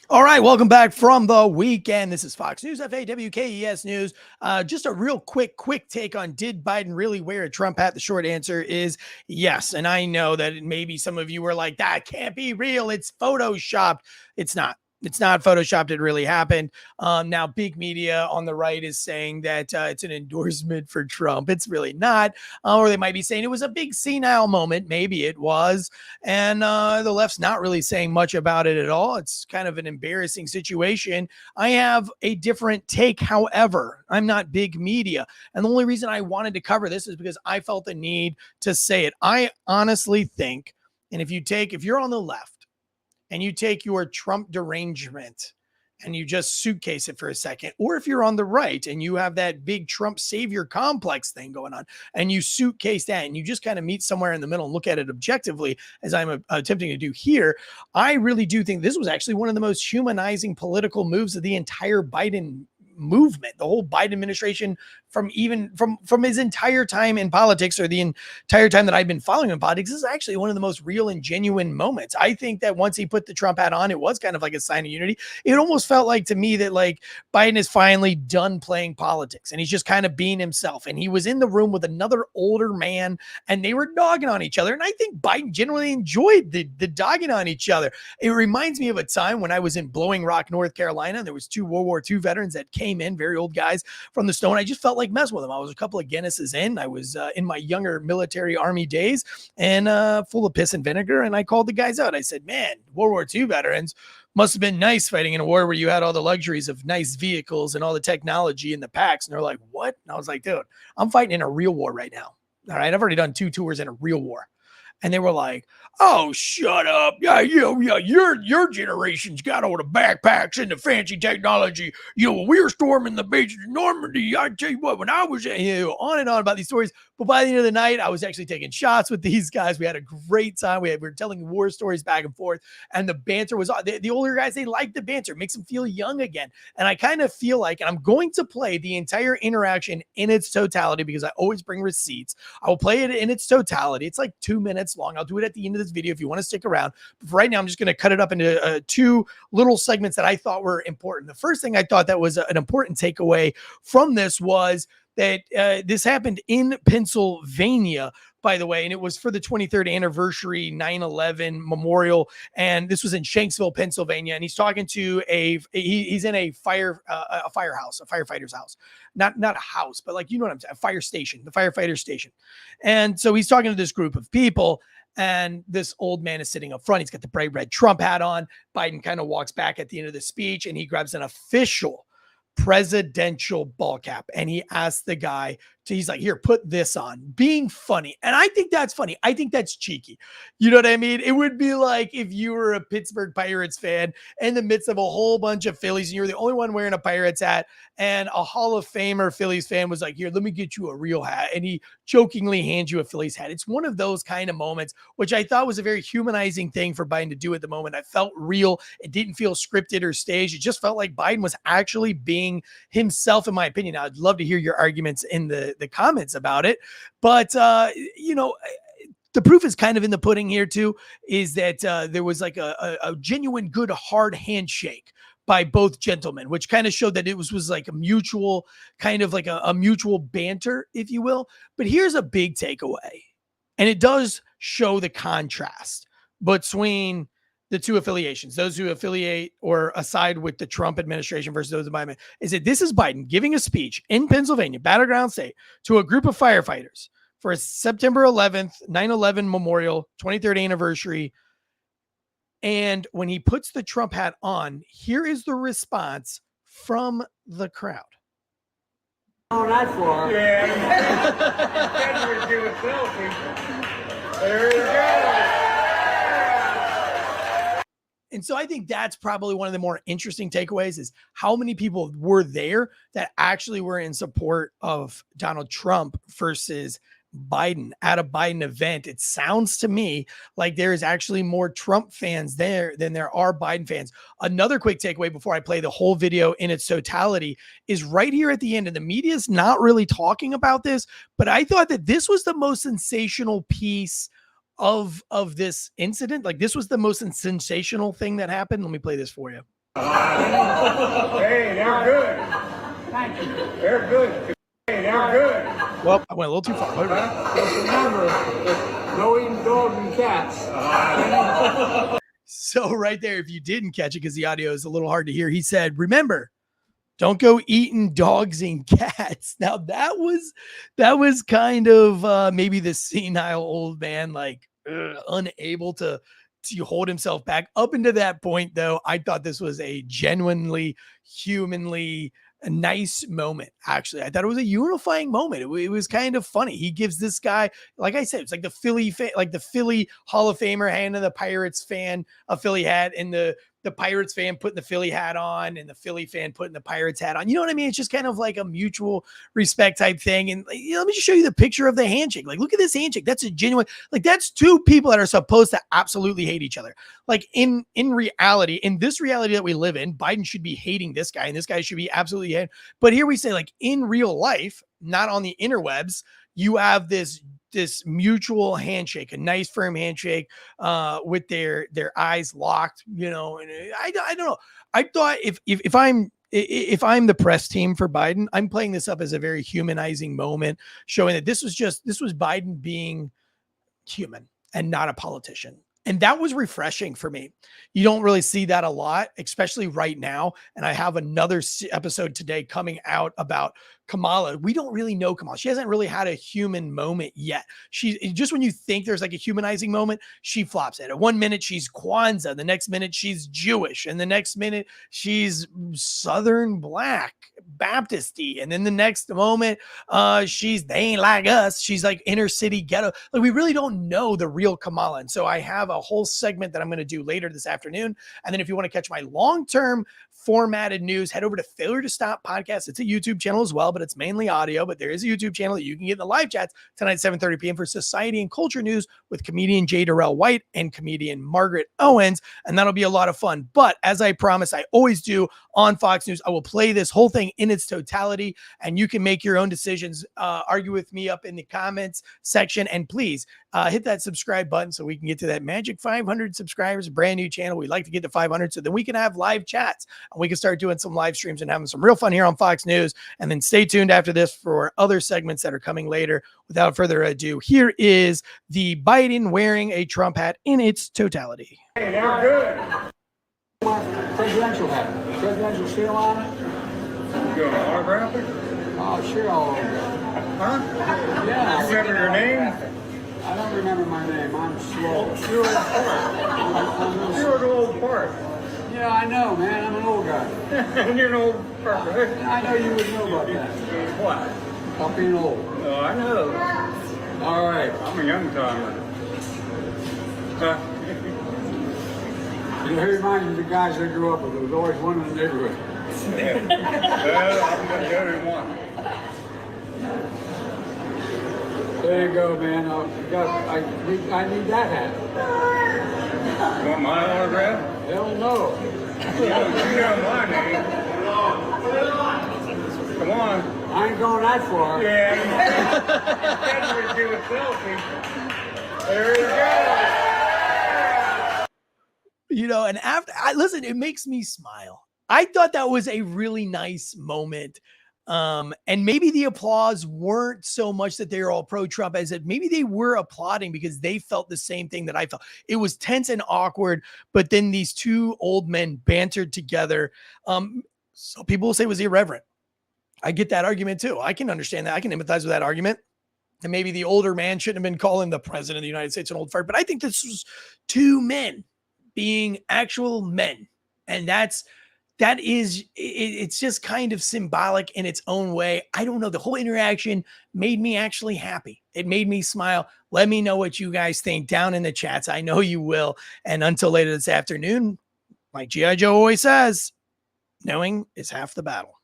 All right, welcome back from the weekend. This is Fox News, FAWKES News. Just a real quick take on, did Biden really wear a Trump hat? The short answer is yes. And I know that maybe some of you were like, that can't be real. It's photoshopped. It's not. It's not photoshopped. It really happened. Now, big media on the right is saying that it's an endorsement for Trump. It's really not. Or they might be saying it was a big senile moment. Maybe it was. And the left's not really saying much about it at all. It's kind of an embarrassing situation. I have a different take. However, I'm not big media. And the only reason I wanted to cover this is because I felt the need to say it. I honestly think, and if you're on the left and you take your Trump derangement and you just suitcase it for a second, or if you're on the right and you have that big Trump savior complex thing going on and you suitcase that and you just kind of meet somewhere in the middle and look at it objectively, as I'm attempting to do here, I really do think this was actually one of the most humanizing political moves of the entire Biden movement, the whole Biden administration, from his entire time in politics, or the entire time that I've been following him in politics. This is actually one of the most real and genuine moments. I think that once he put the Trump hat on, it was kind of like a sign of unity. It almost felt like to me that like Biden is finally done playing politics and he's just kind of being himself. And he was in the room with another older man and they were dogging on each other. And I think Biden generally enjoyed the dogging on each other. It reminds me of a time when I was in Blowing Rock, North Carolina. There was two World War II veterans that came in, very old guys from the Stone. I just felt like messing with them. I was a couple of Guinnesses in. I was in my younger military army days and full of piss and vinegar. And I called the guys out. I said, man, World War II veterans must have been nice fighting in a war where you had all the luxuries of nice vehicles and all the technology in the packs. And they're like, what? And I was like, dude, I'm fighting in a real war right now. All right. I've already done 2 tours in a real war. And they were like, oh, shut up. Yeah, your generation's got all the backpacks and the fancy technology. We're storming the beaches of Normandy. I tell you what, when I was, on and on about these stories. But by the end of the night, I was actually taking shots with these guys. We had a great time. We were telling war stories back and forth. And the banter was, the older guys, they like the banter. It makes them feel young again. And I kind of feel like, and I'm going to play the entire interaction in its totality because I always bring receipts. I will play it in its totality. It's like 2 minutes long. I'll do it at the end of this video if you want to stick around. But for right now, I'm just going to cut it up into 2 little segments that I thought were important. The first thing I thought that was an important takeaway from this was that this happened in Pennsylvania, by the way, and it was for the 23rd anniversary 9/11 memorial. And this was in Shanksville, Pennsylvania. And he's talking to he's in a firehouse, a firefighter's house, not a house, but like, you know what I'm saying, a fire station, the firefighter station. And so he's talking to this group of people. And this old man is sitting up front. He's got the bright red Trump hat on. Biden kind of walks back at the end of the speech and he grabs an official presidential ball cap and he asked the guy he's like, here, put this on, being funny. And I think that's funny. I think that's cheeky. You know what I mean? It would be like if you were a Pittsburgh Pirates fan in the midst of a whole bunch of Phillies and you're the only one wearing a Pirates hat, and a Hall of Famer Phillies fan was like, here, let me get you a real hat. And he jokingly hands you a Phillies hat. It's one of those kind of moments, which I thought was a very humanizing thing for Biden to do at the moment. I felt real. It didn't feel scripted or staged. It just felt like Biden was actually being himself, in my opinion. Now, I'd love to hear your arguments in the comments about it. But, the proof is kind of in the pudding here too, is that there was like a genuine good hard handshake by both gentlemen, which kind of showed that it was like a mutual kind of like a mutual banter, if you will. But here's a big takeaway. And it does show the contrast between the two affiliations, those who affiliate or aside with the Trump administration versus those of Biden, is that this is Biden giving a speech in Pennsylvania, battleground state, to a group of firefighters for a September 11th, 9/11 memorial, 23rd anniversary. And when he puts the Trump hat on, here is the response from the crowd. On that floor. Yeah. There you go. And so I think that's probably one of the more interesting takeaways is how many people were there that actually were in support of Donald Trump versus Biden at a Biden event. It sounds to me like there is actually more Trump fans there than there are Biden fans. Another quick takeaway before I play the whole video in its totality is right here at the end, and the media is not really talking about this, but I thought that this was the most sensational piece of this incident. Like, this was the most sensational thing that happened. Let me play this for you. Hey, they're good. Thank you. They're good. Hey, they're good. Well, I went a little too far. Just remember, no eating dogs and cats. So right there, if you didn't catch it, because the audio is a little hard to hear, he said, remember, don't go eating dogs and cats. Now that was kind of maybe the senile old man, like unable to hold himself back. Up until that point, though, I thought this was a genuinely humanly a nice moment. Actually, I thought it was a unifying moment. It was kind of funny. He gives this guy, like I said, it's like the Philly Hall of Famer handing the Pirates fan a Philly hat, and the Pirates fan putting the Philly hat on, and the Philly fan putting the Pirates hat on. You know what I mean? It's just kind of like a mutual respect type thing. And let me just show you the picture of the handshake. Like, look at this handshake. That's a genuine, like, that's two people that are supposed to absolutely hate each other. Like in reality, in this reality that we live in, Biden should be hating this guy, and this guy should be absolutely hating. But here we say, like, in real life, not on the interwebs, you have this mutual handshake, a nice firm handshake, with their eyes locked, and I don't know. I thought if I'm the press team for Biden, I'm playing this up as a very humanizing moment, showing that this was Biden being human and not a politician. And that was refreshing for me. You don't really see that a lot, especially right now. And I have another episode today coming out about Kamala. We don't really know Kamala. She hasn't really had a human moment yet. She just, when you think there's like a humanizing moment, she flops it. At 1 minute she's Kwanzaa, the next minute she's Jewish, and the next minute she's Southern Black Baptisty, and then the next moment they ain't like us. She's like inner city ghetto. Like, we really don't know the real Kamala. And so I have a whole segment that I'm going to do later this afternoon. And then if you want to catch my long-term formatted news, head over to Failure to Stop podcast. It's a YouTube channel as well, but it's mainly audio. But there is a YouTube channel that you can get in the live chats tonight, 7:30 p.m. for society and culture news with comedian J. Darrell White and comedian Margaret Owens. And that'll be a lot of fun. But as I promise, I always do on Fox News, I will play this whole thing in its totality, and you can make your own decisions. Argue with me up in the comments section, and please hit that subscribe button so we can get to that magic 500 subscribers, a brand new channel. We'd like to get to 500 so then we can have live chats and we can start doing some live streams and having some real fun here on Fox News. And then stay tuned after this for other segments that are coming later. Without further ado, here is the Biden wearing a Trump hat in its totality. Hey, they're good. Presidential hat. Presidential seal on it. You going to autograph it? Oh, sure, I'll autograph it. Huh? Yeah. You remember your name? I don't remember my name. I'm slow. You're old part. You're an old part. Yeah, I know, man. I'm an old guy. You're an old part. I know you would know about that. What? About being old. Oh, I know. All right. I'm a young timer. It reminds me of the guys I grew up with. There was always one in the neighborhood. Yeah. Well, I'm going to go to one. There you go, man. I need that hat. You want my autograph? Hell no. You know my name. Come on. I ain't going that far. Yeah. Instead we do a selfie. There you go. And after listen, it makes me smile. I thought that was a really nice moment. And maybe the applause weren't so much that they were all pro-Trump as that maybe they were applauding because they felt the same thing that I felt. It was tense and awkward, but then these two old men bantered together. So people will say it was irreverent. I get that argument too. I can understand that. I can empathize with that argument. And maybe the older man shouldn't have been calling the president of the United States an old fart, but I think this was two men being actual men. And it's just kind of symbolic in its own way. I don't know. The whole interaction made me actually happy. It made me smile. Let me know what you guys think down in the chats. I know you will. And until later this afternoon, like G.I. Joe always says, knowing is half the battle.